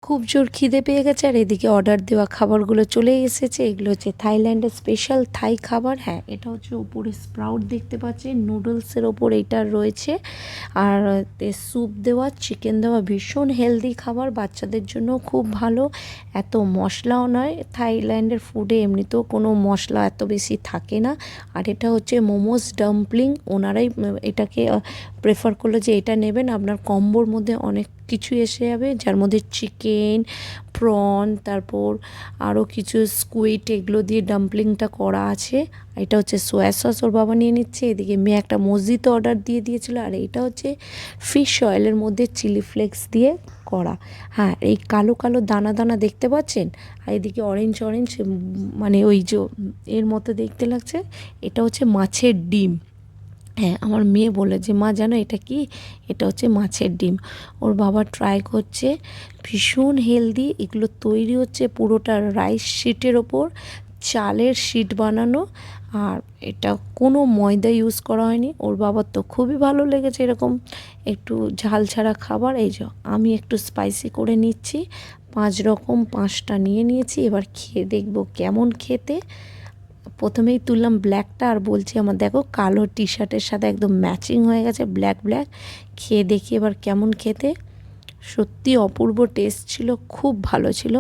খুব জোর খিদে পেয়ে গেছে আর এদিকে অর্ডার দেওয়া খাবারগুলো চলে এসেছে। এগুলো হচ্ছে থাইল্যান্ডের স্পেশাল থাই খাবার। হ্যাঁ, এটা হচ্ছে ওপরে স্প্রাউট দেখতে পাচ্ছেন, নুডলসের ওপর এটা রয়েছে আর স্যুপ দেওয়া, চিকেন দেওয়া, ভীষণ হেলদি খাবার, বাচ্চাদের জন্য খুব ভালো। এত মশলাও নয়, থাইল্যান্ডের ফুডে এমনিতেও কোনো মশলা এত বেশি থাকে না। আর এটা হচ্ছে মোমোস ডাম্পলিং, ওনারাই এটাকে প্রেফার করলো যে এটা নেবেন, আপনার কম্বোর মধ্যে অনেক কিছু এসে যাবে, যার মধ্যে চিকেন, প্রন, তারপর আরও কিছু স্কুইড, এগুলো দিয়ে ডাম্পলিংটা করা আছে। এটা হচ্ছে সোয়া সস ওর বাবা নিয়ে নিচ্ছে। এদিকে মেয়ে একটা মসজিদ অর্ডার দিয়ে দিয়েছিল। আর এটা হচ্ছে ফিশ অয়েলের মধ্যে চিলি ফ্লেক্স দিয়ে করা। হ্যাঁ, এই কালো কালো দানা দানা দেখতে পাচ্ছেন, আর এদিকে অরেঞ্জ অরেঞ্জ, মানে ওই যে এর মতো দেখতে লাগছে, এটা হচ্ছে মাছের ডিম। হ্যাঁ, আমার মেয়ে বলে যে মা জানো এটা কি, এটা হচ্ছে মাছের ডিম। ওর বাবা ট্রাই করছে, ভীষণ হেলদি। এগুলো তৈরি হচ্ছে পুরোটা রাইস শিটের ওপর, চালের শিট বানানো, আর এটা কোনো ময়দা ইউজ করা হয়নি। ওর বাবার তো খুবই ভালো লেগেছে এরকম একটু ঝাল ছাড়া খাবার। এই যে আমি একটু স্পাইসি করে নিচ্ছি, 5 রকম 5টা নিয়ে নিয়েছি। এবার খেয়ে দেখবো কেমন খেতে। প্রথমেই তুললাম ব্ল্যাকটা আর বলছি আমার দেখো কালো টি শার্টের সাথে একদম ম্যাচিং হয়ে গেছে, ব্ল্যাক ব্ল্যাক। খেয়ে দেখি এবার কেমন খেতে। সত্যি অপূর্ব টেস্ট ছিল, খুব ভালো ছিল।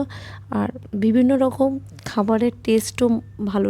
আর বিভিন্ন রকম খাবারের টেস্টও ভালো।